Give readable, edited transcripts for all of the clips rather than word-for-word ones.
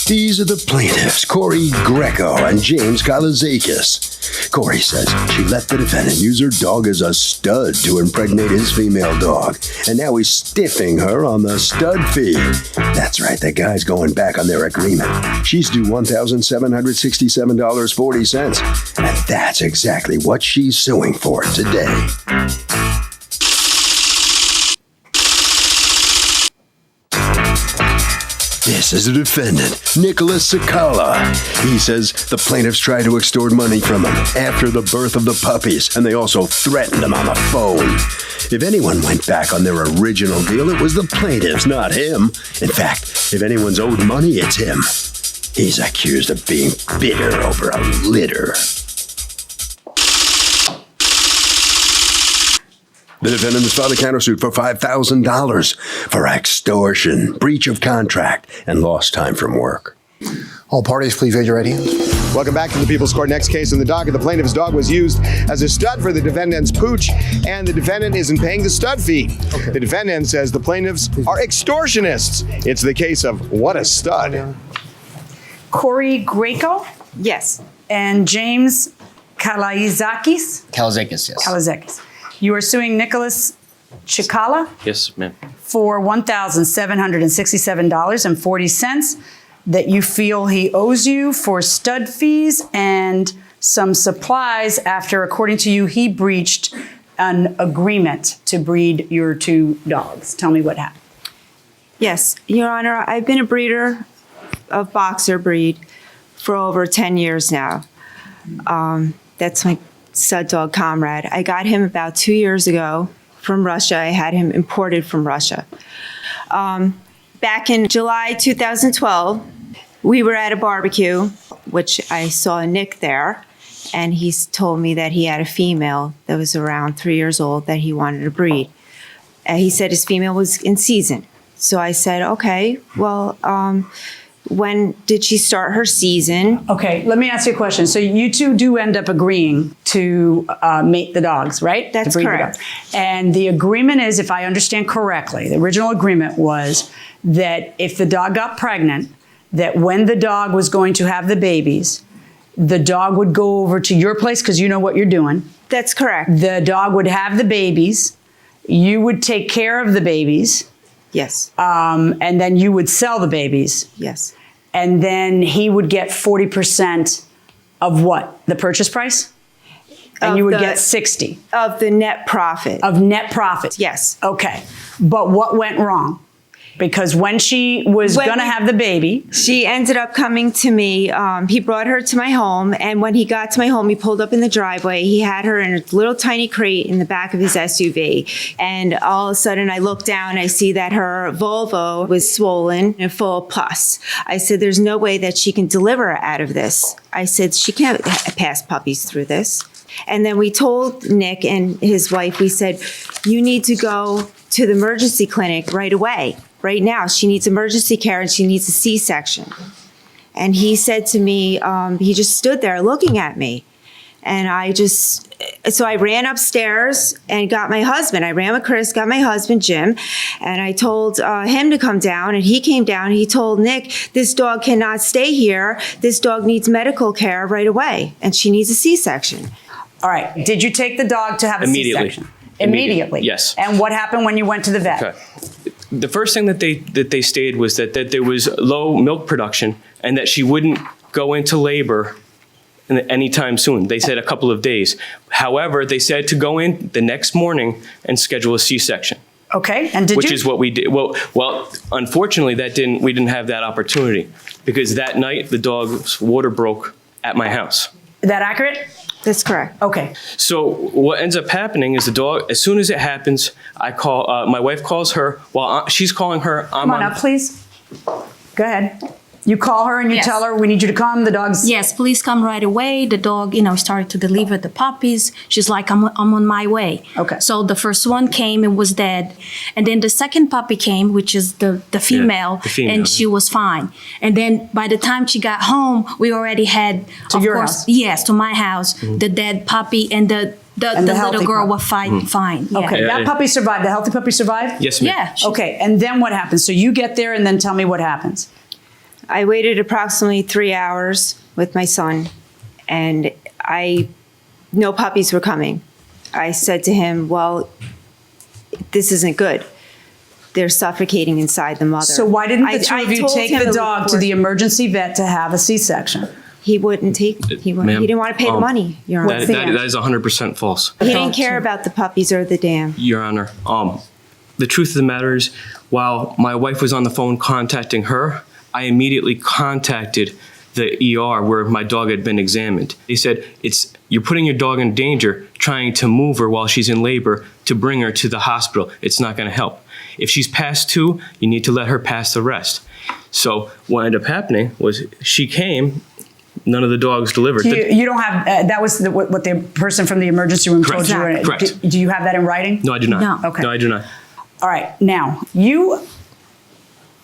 These are the plaintiffs, Corey Greco and James Kalazakis. Corey says she let the defendant use her dog as a stud to impregnate his female dog, and now he's stiffing her on the stud fee. That's right, the guy's going back on their agreement. She's due $1,767.40, and that's exactly what she's suing for today. This is the defendant, Nicholas Sakala. He says the plaintiffs tried to extort money from him after the birth of the puppies, and they also threatened him on the phone. If anyone went back on their original deal, it was the plaintiffs, not him. In fact, if anyone's owed money, it's him. He's accused of being bitter over a litter. The defendant has filed a countersuit for $5,000 for extortion, breach of contract, and lost time from work. All parties, please raise your right hands. Welcome back to the People's Court. Next case in the docket. The plaintiff's dog was used as a stud for the defendant's pooch, and the defendant isn't paying the stud fee. Okay. The defendant says the plaintiffs are extortionists. It's the case of what a stud. Corey Greco? Yes. And James Kalazakis? Kalazakis, yes. Kalazakis. You are suing Nicholas Chikala? Yes, ma'am. For $1,767.40 that you feel he owes you for stud fees and some supplies after, according to you, he breached an agreement to breed your two dogs. Tell me what happened. Yes, Your Honor, I've been a breeder of boxer breed for over 10 years now. That's my stud dog, Comrade. I got him about 2 years ago from Russia. I had him imported from Russia. Back in July 2012, we were at a barbecue, which I saw Nick there, and he told me that he had a female that was around 3 years old that he wanted to breed. He said his female was in season. So I said, okay, well, when did she start her season? Okay, let me ask you a question. So you two do end up agreeing to mate the dogs, right? That's correct. And the agreement is, if I understand correctly, the original agreement was that if the dog got pregnant, that when the dog was going to have the babies, the dog would go over to your place because you know what you're doing. That's correct. The dog would have the babies. You would take care of the babies. Yes. And then you would sell the babies. Yes. And then he would get 40% of what? The purchase price? And you would get 60. Of the net profit. Of net profit. Yes. Okay. But what went wrong? Because when she was going to have the baby, she ended up coming to me. He brought her to my home, and when he got to my home, he pulled up in the driveway. He had her in a little tiny crate in the back of his SUV. And all of a sudden, I look down, I see that her vulva was swollen and full of pus. I said, there's no way that she can deliver out of this. I said, she can't pass puppies through this. And then we told Nick and his wife, we said, you need to go to the emergency clinic right away. Right now, she needs emergency care and she needs a C-section. And he said to me, he just stood there looking at me. And so I ran upstairs and got my husband. I ran with Chris, got my husband, Jim, and I told him to come down, and he came down. He told Nick, this dog cannot stay here. This dog needs medical care right away, and she needs a C-section. All right. Did you take the dog to have a C-section? Immediately? Yes. And what happened when you went to the vet? Okay. The first thing that they stated was that there was low milk production and that she wouldn't go into labor anytime soon. They said a couple of days. However, they said to go in the next morning and schedule a C-section. Okay, and did you? Which is what we did. Well, unfortunately, we didn't have that opportunity because that night the dog's water broke at my house. Is that accurate? That's correct. Okay. So what ends up happening is the dog, as soon as it happens, I call, my wife calls her while she's calling her. Come on up, please. Go ahead. You call her and you tell her, we need you to come, the dog's... Yes, please come right away. The dog, started to deliver the puppies. She's like, I'm on my way. Okay. So the first one came and was dead. And then the second puppy came, which is the female, and she was fine. And then by the time she got home, we already had, to your house? Yes, to my house, the dead puppy and the little girl were fine. Yeah. Okay, that puppy survived. The healthy puppy survived? Yes, ma'am. Yeah. Okay, and then what happens? So you get there and then tell me what happens. I waited approximately 3 hours with my son, and no puppies were coming. I said to him, well, this isn't good. They're suffocating inside the mother. So why didn't the two of you told take him the dog to report. the emergency vet to have a C-section? He wouldn't take, he Ma'am, didn't want to pay the money, Your Honor. What's the That answer? is 100% false. He didn't care about the puppies or the dam. Your Honor, the truth of the matter is, while my wife was on the phone contacting her, I immediately contacted the ER where my dog had been examined. They said, you're putting your dog in danger trying to move her while she's in labor to bring her to the hospital. It's not going to help. If she's past 2, you need to let her pass the rest. So what ended up happening was she came, none of the dogs delivered. You don't have, that was what the person from the emergency room told you? Correct. Correct. Do you have that in writing? No, I do not. No. Okay. No, I do not. All right, now, you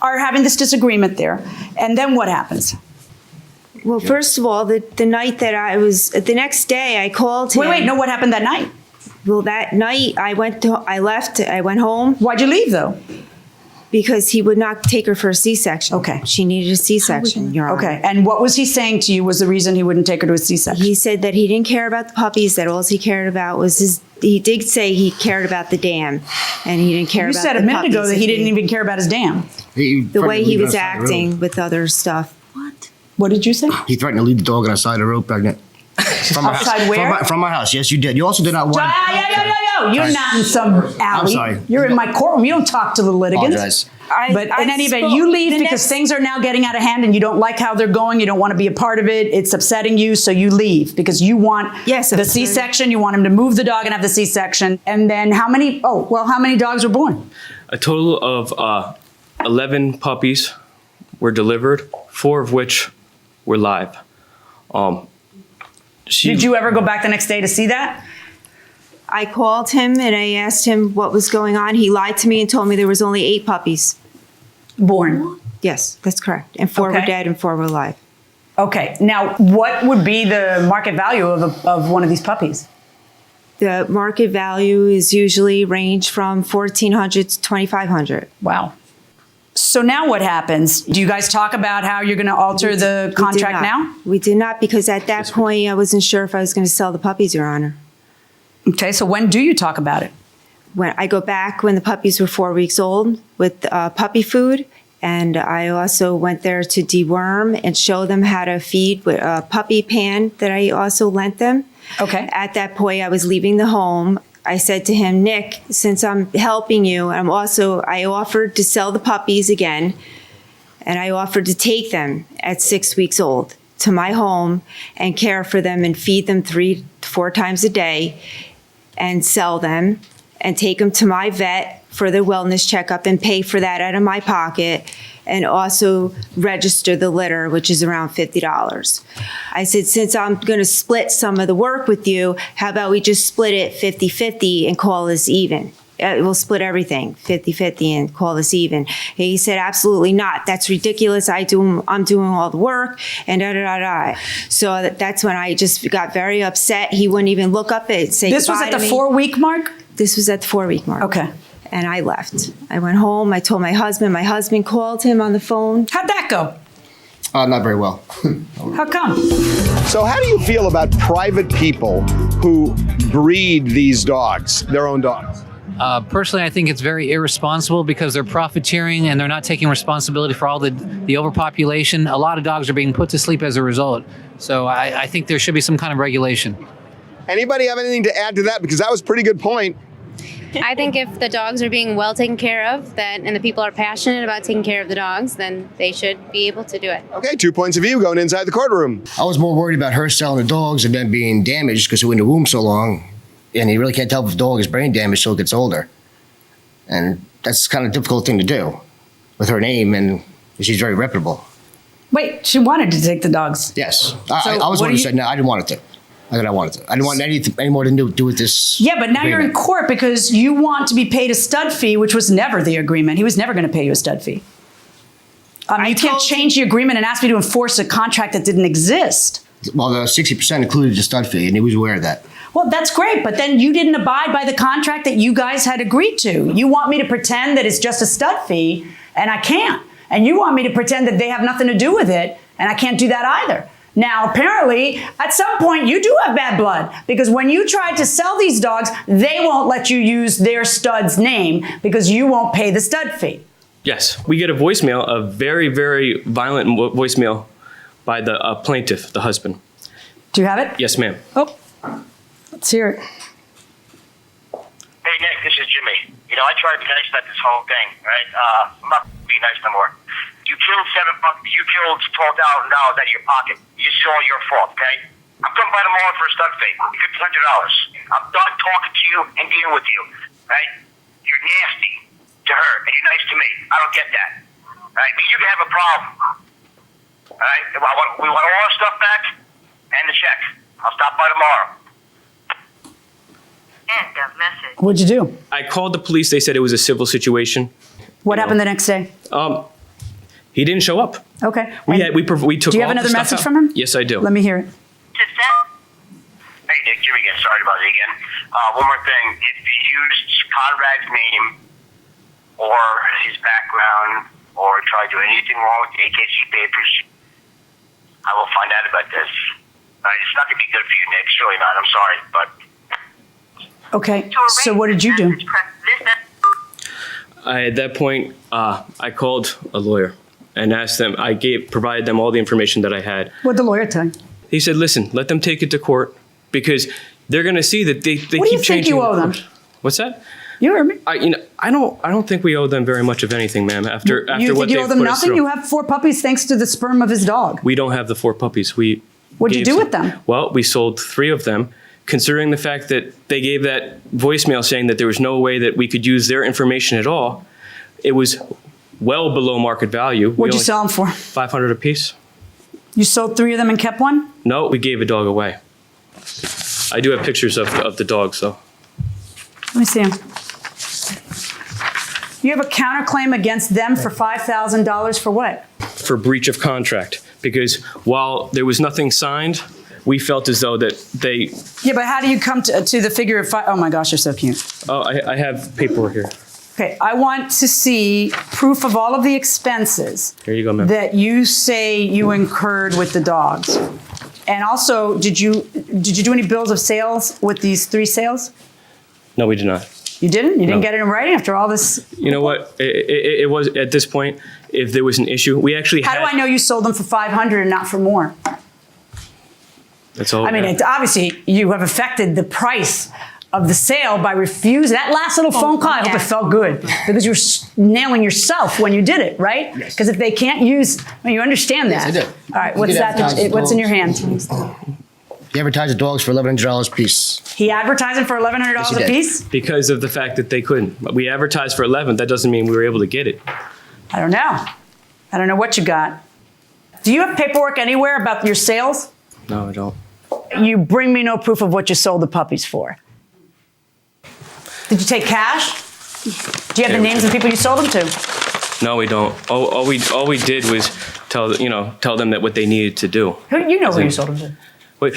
are having this disagreement there, and then what happens? Well, first of all, the night that the next day I called him. Wait, no, what happened that night? Well, that night I went home Why'd you leave, though? because he would not take her for a C-section. Okay. She needed a C-section, Your Honor. Okay, and what was he saying to you was the reason he wouldn't take her to a C-section? He said that he didn't care about the puppies, that all he cared about was he did say he cared about the dam, and he didn't care You about said the a minute ago puppies. that he didn't even care about his dam. The way he was acting with other stuff. What? What did you say? He threatened to leave the dog on the side of the road pregnant. From my Outside house. where? From my house. Yes, you did. You also did not want. You're Sorry. not in some alley. sorry. You're in my courtroom. You don't talk to the litigants. Apologize. But in any event, you leave because things are now getting out of hand and you don't like how they're going. You don't want to be a part of it. It's upsetting you. So you leave because you want the C-section. You want him to move the dog and have the C-section. And then how many dogs were born? A total of 11 puppies were delivered, 4 of which were live. Did you ever go back the next day to see that? I called him and I asked him what was going on. He lied to me and told me there was only 8 puppies. Born. Yes, that's correct. And 4 were dead and 4 were alive. Okay. Now, what would be the market value of one of these puppies? The market value is usually range from $1,400 to $2,500. Wow. So now what happens? Do you guys talk about how you're going to alter the contract now? We did not, because at that point I wasn't sure if I was going to sell the puppies, Your Honor. Okay, so when do you talk about it? When I go back when the puppies were 4 weeks old with puppy food, and I also went there to deworm and show them how to feed with a puppy pan that I also lent them. Okay. At that point, I was leaving the home. I said to him, Nick, since I'm helping you, I offered to sell the puppies again, and I offered to take them at 6 weeks old to my home and care for them and feed them 3 to 4 times a day and sell them and take them to my vet for their wellness checkup and pay for that out of my pocket and also register the litter, which is around $50. I said, since I'm going to split some of the work with you, how about we just split it 50-50 and call this even? We'll split everything 50-50 and call this even. He said, absolutely not. That's ridiculous. I'm doing all the work and da-da-da-da. So that's when I just got very upset. He wouldn't even look up and say This was goodbye at the to me. 4-week mark? This was at the 4-week mark. Okay. And I left. I went home. I told my husband. My husband called him on the phone. How'd that go? Not very well. How come? So how do you feel about private people who breed these dogs, their own dogs? Personally, I think it's very irresponsible because they're profiteering and they're not taking responsibility for all the overpopulation. A lot of dogs are being put to sleep as a result. So I think there should be some kind of regulation. Anybody have anything to add to that? Because that was a pretty good point. I think if the dogs are being well taken care of, and the people are passionate about taking care of the dogs, then they should be able to do it. Okay, 2 points of view going inside the courtroom. I was more worried about her selling the dogs and then being damaged because it was in the womb so long. And you really can't tell if the dog is brain damaged till it gets older. And that's kind of a difficult thing to do with her name, and she's very reputable. Wait, she wanted to take the dogs. Yes. I was the one who said no, I didn't want it to. I didn't want anything any more to do with this. Yeah, but now you're in court because you want to be paid a stud fee, which was never the agreement. He was never going to pay you a stud fee. You can't change the agreement and ask me to enforce a contract that didn't exist. Well, the 60% included the stud fee, and he was aware of that. Well, that's great, but then you didn't abide by the contract that you guys had agreed to. You want me to pretend that it's just a stud fee, and I can't. And you want me to pretend that they have nothing to do with it, and I can't do that either. Now, apparently, at some point, you do have bad blood, because when you tried to sell these dogs, they won't let you use their stud's name because you won't pay the stud fee. Yes, we get a voicemail, a very, very violent voicemail by the plaintiff, the husband. Do you have it? Yes, ma'am. Oh, let's hear it. Hey, Nick, this is Jimmy. I tried to be nice about this whole thing, right? I'm not going to be nice no more. You killed you killed $12,000 out of your pocket. This is all your fault, okay? I'm coming by tomorrow for a stud fee, $1,500. I'm done talking to you and dealing with you, right? You're nasty to her, and you're nice to me. I don't get that, right? Me and you can have a problem, all right? We want all our stuff back and the check. I'll stop by tomorrow. End of message. What'd you do? I called the police. They said it was a civil situation. What happened the next day? He didn't show up. Okay. We took. Do you have all the another stuff message out. from him? Yes, I do. Let me hear it. Hey, Nick, Jimmy again. Sorry about it again. One more thing. If you used Conrad's name or his background or tried to do anything wrong with the AKC papers, I will find out about this. It's not going to be good for you, Nick. It's really not. I'm sorry, but... Okay, so what did you do? At that point, I called a lawyer and asked them. Provided them all the information that I had. What'd the lawyer tell you? He said, "Listen, let them take it to court because they're going to see that they keep changing." What do you think you owe them? What's that? You heard me. I don't think we owe them very much of anything, ma'am. After You what think they you owe them put us nothing? through. You have 4 puppies thanks to the sperm of his dog. We don't have the 4 puppies. What'd you gave do with them? Well, we sold 3 of them. Considering the fact that they gave that voicemail saying that there was no way that we could use their information at all, it was well below market value. What'd you sell them for? $500 a piece. You sold 3 of them and kept 1? No, we gave a dog away. I do have pictures of the dogs, though. Let me see them. You have a counterclaim against them for $5,000 for what? For breach of contract, because while there was nothing signed, we felt as though that they... Yeah, but how do you come to the figure of 5? Oh my gosh, you're so cute. Oh, I have paperwork here. Okay, I want to see proof of all of the expenses Here you go, ma'am. that you say you incurred with the dogs. And also, did you do any bills of sales with these 3 sales? No, we did not. You didn't? You didn't No. get it in writing after all this? You know what? It was, at this point, if there was an issue, we actually How had... do I know you sold them for $500 and not for more? That's all. I mean, obviously, you have affected the price of the sale by refusing. That last little phone call, I hope it felt good because you were nailing yourself when you did it, right? Because if they can't use, you understand that. Yes, I do. All right, what's that? What's in your hand? He advertised the dogs for $1,100 a piece. He advertised them for $1,100 Yes, he a did. piece? Because of the fact that they couldn't. We advertised for 11. That doesn't mean we were able to get it. I don't know. I don't know what you got. Do you have paperwork anywhere about your sales? No, I don't. You bring me no proof of what you sold the puppies for. Did you take cash? Do you have the names of people you sold them to? No, we don't. All we did was tell them that what they needed to do. You know who you sold them to. Wait,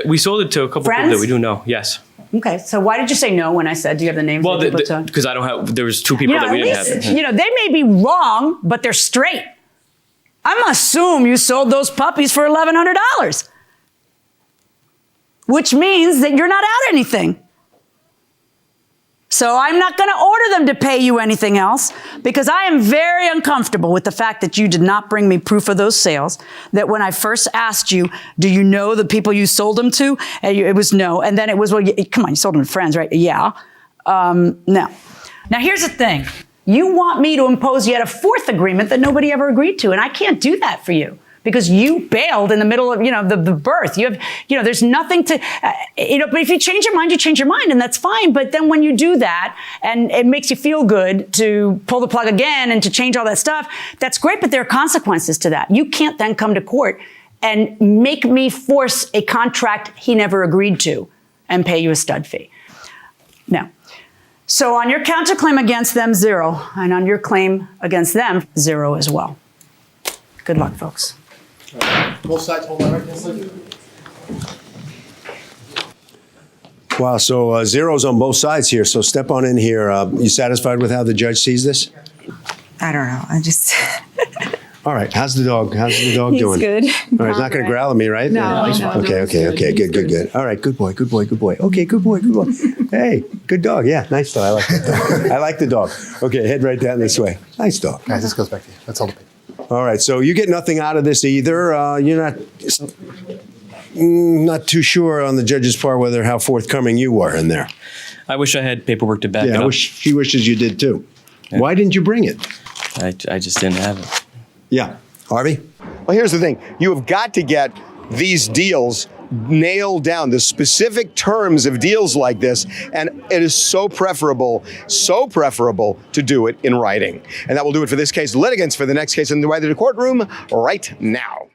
we sold it to a couple Friends? people that we do know. Yes. Okay, so why did you say no when I said, do you have the names Well, of the people to? because I don't have. There was 2 people that we didn't have. They may be wrong, but they're straight. I'm gonna assume you sold those puppies for $1,100, which means that you're not out anything. So I'm not going to order them to pay you anything else because I am very uncomfortable with the fact that you did not bring me proof of those sales, that when I first asked you, do you know the people you sold them to? And it was no. And then it was, well, come on, you sold them to friends, right? Yeah. No. Now, here's the thing. You want me to impose yet a 4th agreement that nobody ever agreed to, and I can't do that for you. Because you bailed in the middle of, the birth. You have, there's nothing to, but if you change your mind, you change your mind, and that's fine. But then when you do that, and it makes you feel good to pull the plug again and to change all that stuff, that's great, but there are consequences to that. You can't then come to court and make me force a contract he never agreed to and pay you a stud fee. No. So on your counterclaim against them, 0. And on your claim against them, 0 as well. Good luck, folks. Both sides hold on right there. Wow, so zeros on both sides here. So step on in here. You satisfied with how the judge sees this? I don't know. I just. All right. How's the dog? He's doing? Good. All right. He's not going to growl at me, right? No. Okay. Good. All right. Good boy. Okay. Good boy. Hey, good dog. Yeah. Nice dog. I like that dog. I like the dog. Okay. Head right down this way. Nice dog. Guys, this goes back to you. That's all the paper. All right. So you get nothing out of this either. You're not too sure on the judge's part whether how forthcoming you were in there. I wish I had paperwork to back it up. She wishes you did too. Yeah. Why didn't you bring it? I just didn't have it. Yeah. Harvey? Well, here's the thing. You have got to get these deals nailed down, the specific terms of deals like this, and it is so preferable to do it in writing. And that will do it for this case. Litigants for the next case in the courtroom right now.